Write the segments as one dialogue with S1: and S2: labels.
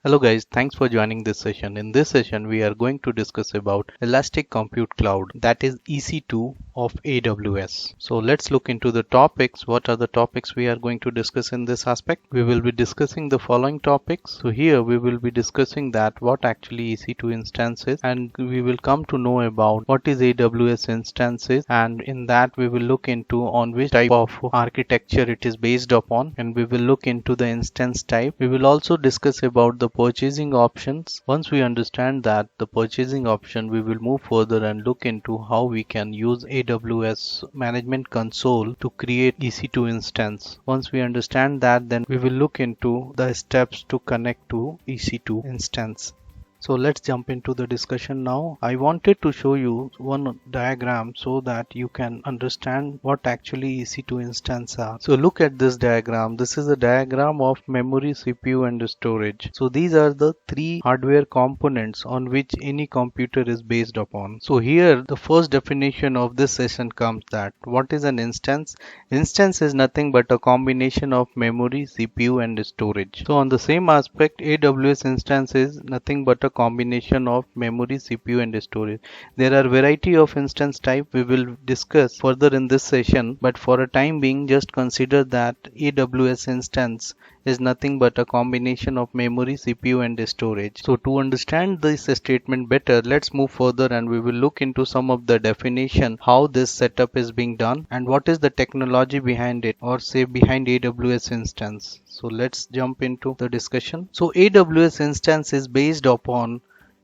S1: Hello guys, thanks for joining this session. In this session, we are going to discuss about Elastic Compute Cloud, that is EC2 of AWS. So let's look into the topics. What are the topics we are going to discuss in this aspect? We will be discussing the following topics. So here we will be discussing that what actually EC2 instance is, and we will come to know about what is AWS instance is, and in that we will look into on which type of architecture it is based upon, and we will look into the instance type. We will also discuss about the purchasing options. Once we understand that the purchasing option, we will move further and look into how we can use AWS management console to create EC2 instance. Once we understand that, then we will look into the steps to connect to EC2 instance. So let's jump into the discussion now. I wanted to show you one diagram so that you can understand what actually EC2 instance are. So look at this diagram. This is a diagram of memory, CPU and storage. So these are the three hardware components on which any computer is based upon. So here the first definition of this session comes that what is an instance? Instance is nothing but a combination of memory, CPU and storage. So on the same aspect, AWS instance is nothing but a combination of memory, CPU and storage. There are variety of instance type we will discuss further in this session, but for a time being, just consider that AWS instance is nothing but a combination of memory, CPU and storage. So to understand this statement better, let's move further and we will look into some of the definition, how this setup is being done and what is the technology behind it, or say behind AWS instance. So let's jump into the discussion. So AWS instance is based upon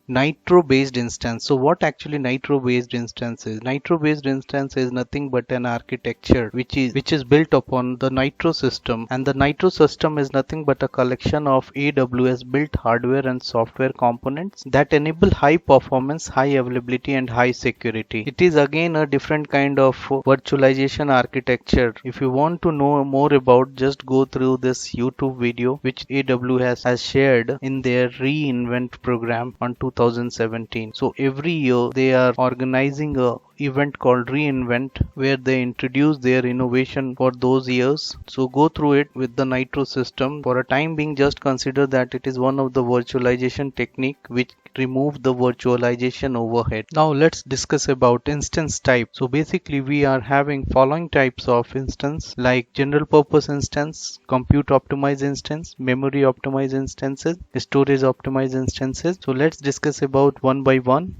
S1: Nitro based instance. So what actually Nitro based instance is? Nitro based instance is nothing but an architecture which is built upon the Nitro system, and the Nitro system is nothing but a collection of AWS built hardware and software components that enable high performance, high availability and high security. It is again a different kind of virtualization architecture. If you want to know more about, just go through this YouTube video which AWS has shared in their reInvent program on 2017. So every year they are organizing a event called reInvent where they introduce their innovation for those years. So go through it with the Nitro system. For a time being, just consider that it is one of the virtualization technique which remove the virtualization overhead. Now let's discuss about instance type. So basically we are having following types of instance, like general purpose instance, compute optimized instance, memory optimized instances, storage optimized instances. So let's discuss about one by one.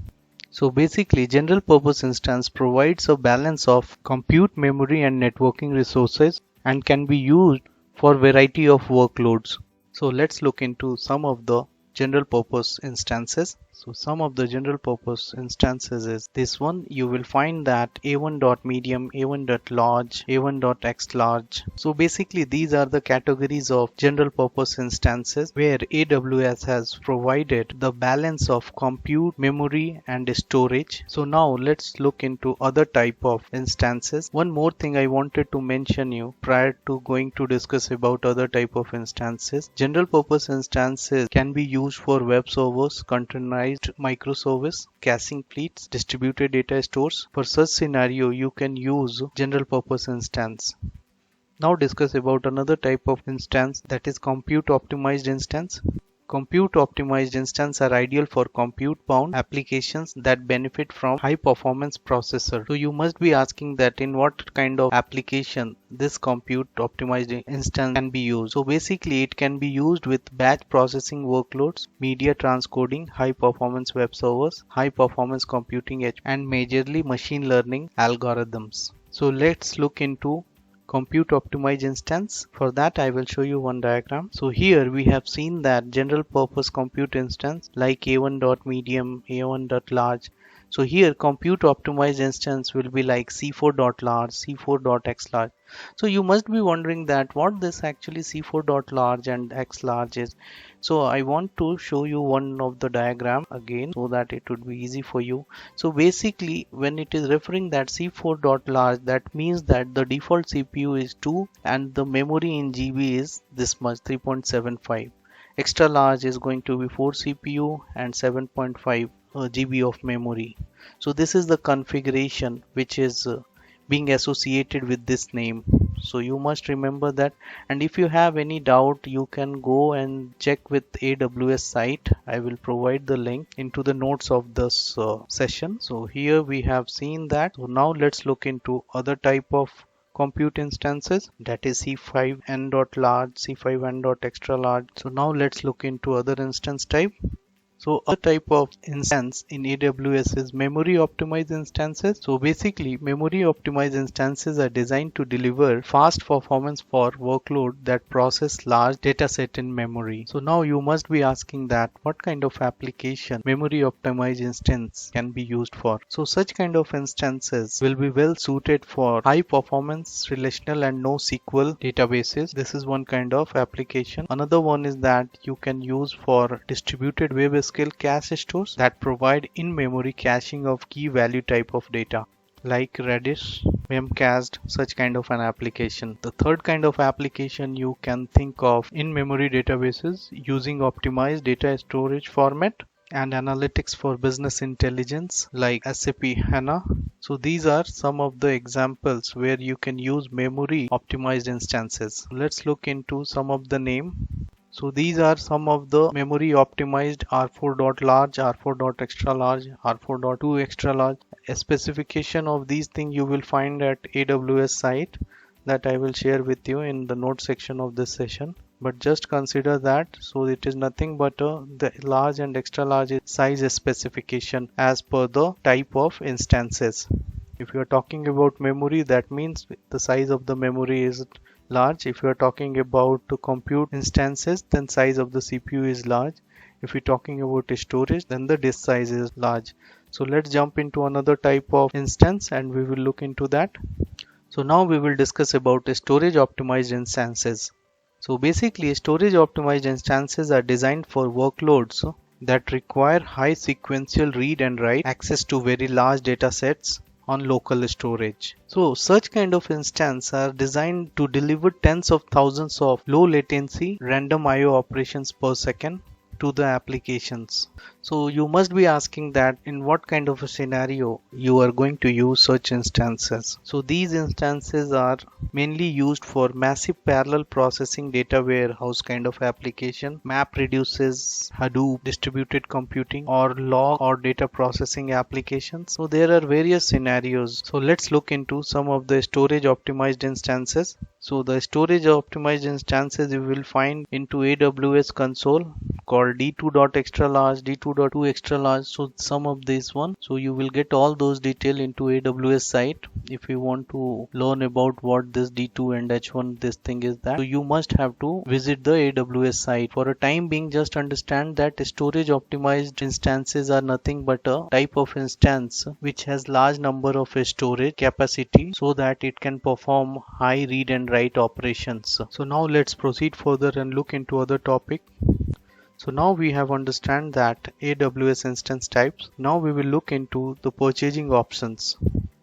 S1: So basically general purpose instance provides a balance of compute, memory and networking resources and can be used for variety of workloads. So let's look into some of the general purpose instances. So some of the general purpose instances is this one. You will find that A1.medium, A1.large, A1.xlarge. So basically these are the categories of general purpose instances where AWS has provided the balance of compute, memory and storage. So now let's look into other type of instances. One more thing I wanted to mention you prior to going to discuss about other type of instances. General purpose instances can be used for web servers, containerized microservice, caching fleets, distributed data stores. For such scenario, you can use general purpose instance. Now discuss about another type of instance, that is compute optimized instance. Compute optimized instances are ideal for compute bound applications that benefit from high performance processor. So you must be asking that in what kind of application this compute optimized instance can be used. So basically it can be used with batch processing workloads, media transcoding, high performance web servers, high performance computing edge and majorly machine learning algorithms. So let's look into compute optimized instance. For that I will show you one diagram. So here we have seen that general purpose compute instance like A1.medium, A1.large. So here compute optimized instance will be like C4.large, C4.xlarge. So you must be wondering that what this actually C4.large and xlarge is. So I want to show you one of the diagram again so that it would be easy for you. So basically when it is referring that C4.large, that means that the default CPU is 2 and the memory in GB is this much, 3.75. Extra large is going to be 4 CPU and 7.5 GB of memory. So this is the configuration which is being associated with this name. So you must remember that. And if you have any doubt, you can go and check with AWS site. I will provide the link into the notes of this session. So here we have seen that. So now let's look into other type of compute instances, that is C5n.large, C5n.extra large. So now let's look into other instance type. So other type of instance in AWS is memory optimized instances. So basically memory optimized instances are designed to deliver fast performance for workload that process large data set in memory. So now you must be asking that what kind of application memory optimized instance can be used for. So such kind of instances will be well suited for high performance relational and NoSQL databases. This is one kind of application. Another one is that you can use for distributed web scale cache stores that provide in-memory caching of key value type of data like Redis, Memcached, such kind of an application. The third kind of application you can think of in-memory databases using optimized data storage format and analytics for business intelligence like SAP HANA. So these are some of the examples where you can use memory optimized instances. Let's look into some of the name. So these are some of the memory optimized R4.large, R4.extra large, R4.2 extra large. A specification of these things you will find at AWS site that I will share with you in the note section of this session. But just consider that. So it is nothing but the large and extra large size specification as per the type of instances. If you are talking about memory, that means the size of the memory is large. If you are talking about to compute instances, then size of the CPU is large. If you're talking about storage, then the disk size is large. So let's jump into another type of instance and we will look into that. So now we will discuss about storage optimized instances. So basically storage optimized instances are designed for workloads that require high sequential read and write access to very large data sets on local storage. So such kind of instances are designed to deliver tens of thousands of low latency random IO operations per second to the applications. So you must be asking that in what kind of a scenario you are going to use such instances. So these instances are mainly used for massive parallel processing data warehouse kind of application, map reduces, Hadoop, distributed computing or log or data processing applications. So there are various scenarios. So let's look into some of the storage optimized instances. So the storage optimized instances you will find into AWS console called D2.extra large, D2.2 extra large. So some of these one. So you will get all those detail into AWS site. If you want to learn about what this D2 and H1 this thing is that, so you must have to visit the AWS site. For a time being, just understand that storage optimized instances are nothing but a type of instance which has large number of storage capacity so that it can perform high read and write operations. So now let's proceed further and look into other topic. So now we have understand that AWS instance types. Now we will look into the purchasing options.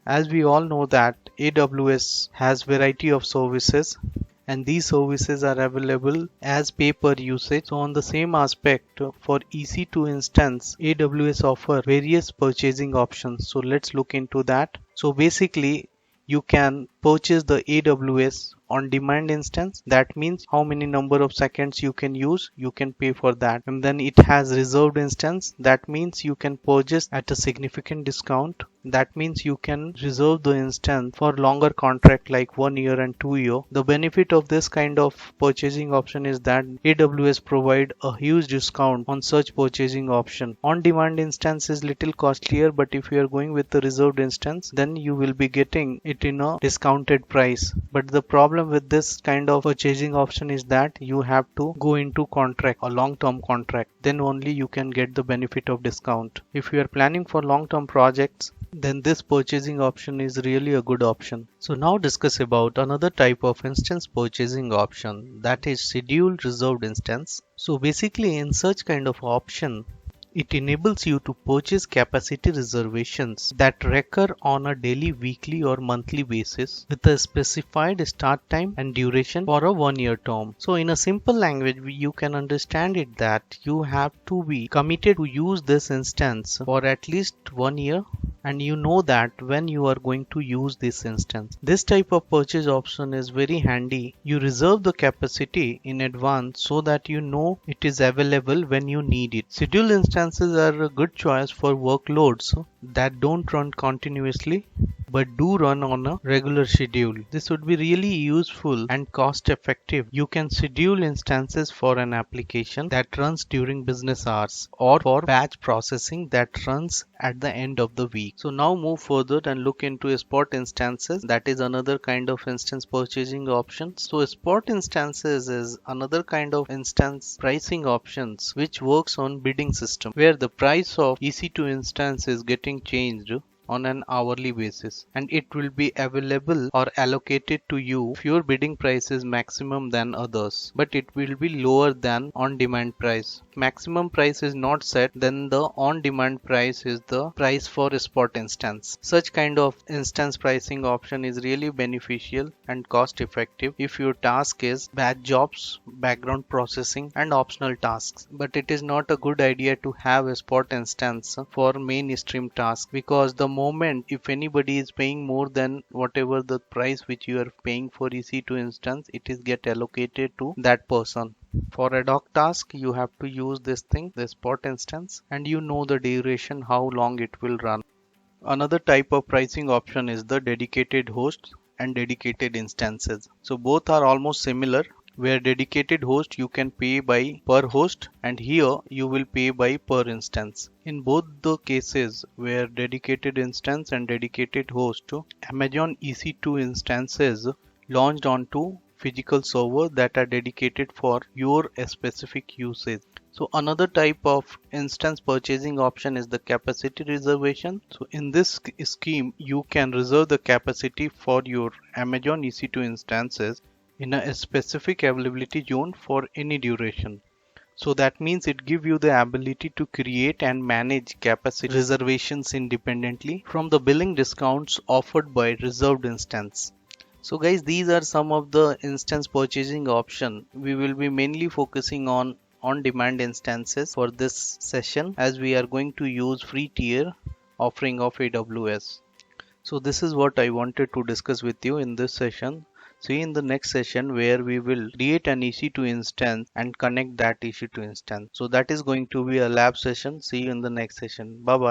S1: As we all know that AWS has variety of services and these services are available as pay per usage. So on the same aspect for EC2 instance, AWS offer various purchasing options. So let's look into that. So basically you can purchase the AWS on demand instance. That means how many number of seconds you can use, you can pay for that. And then it has reserved instance. That means you can purchase at a significant discount. That means you can reserve the instance for longer contract like 1 year and 2 year. The benefit of this kind of purchasing option is that AWS provide a huge discount on such purchasing option. On demand instance is little costlier, but if you are going with the reserved instance, then you will be getting it in a discounted price. But the problem with this kind of purchasing option is that you have to go into contract, a long-term contract. Then only you can get the benefit of discount. If you are planning for long-term projects, then this purchasing option is really a good option. So now discuss about another type of instance purchasing option, that is scheduled reserved instance. So basically in such kind of option, it enables you to purchase capacity reservations that recur on a daily, weekly or monthly basis with a specified start time and duration for a 1 year term. So in a simple language, you can understand it that you have to be committed to use this instance for at least 1 year and you know that when you are going to use this instance. This type of purchase option is very handy. You reserve the capacity in advance so that you know it is available when you need it. Scheduled instances are a good choice for workloads that don't run continuously but do run on a regular schedule. This would be really useful and cost effective. You can schedule instances for an application that runs during business hours or for batch processing that runs at the end of the week. So now move further and look into spot instances. That is another kind of instance purchasing option. So spot instances is another kind of instance pricing options which works on bidding system where the price of EC2 instance is getting changed on an hourly basis, and it will be available or allocated to you if your bidding price is maximum than others, but it will be lower than on demand price. Maximum price is not set, then the on demand price is the price for a spot instance. Such kind of instance pricing option is really beneficial and cost effective if your task is batch jobs, background processing and optional tasks, but it is not a good idea to have a spot instance for mainstream tasks, because the moment if anybody is paying more than whatever the price which you are paying for EC2 instance, it is get allocated to that person. For ad hoc task, you have to use this thing, the spot instance, and you know the duration, how long it will run. Another type of pricing option is the dedicated hosts and dedicated instances. So both are almost similar, where dedicated host you can pay by per host and here you will pay by per instance. In both the cases where dedicated instance and dedicated host, Amazon EC2 instances launched onto physical server that are dedicated for your specific usage. So another type of instance purchasing option is the capacity reservation. So in this scheme, you can reserve the capacity for your Amazon EC2 instances in a specific availability zone for any duration. So that means it gives you the ability to create and manage capacity reservations independently from the billing discounts offered by reserved instance. So guys, these are some of the instance purchasing option. We will be mainly focusing on demand instances for this session, as we are going to use free tier offering of AWS. So this is what I wanted to discuss with you in this session. See you in the next session where we will create an EC2 instance and connect that EC2 instance. So that is going to be a lab session. See you in the next session. Bye bye.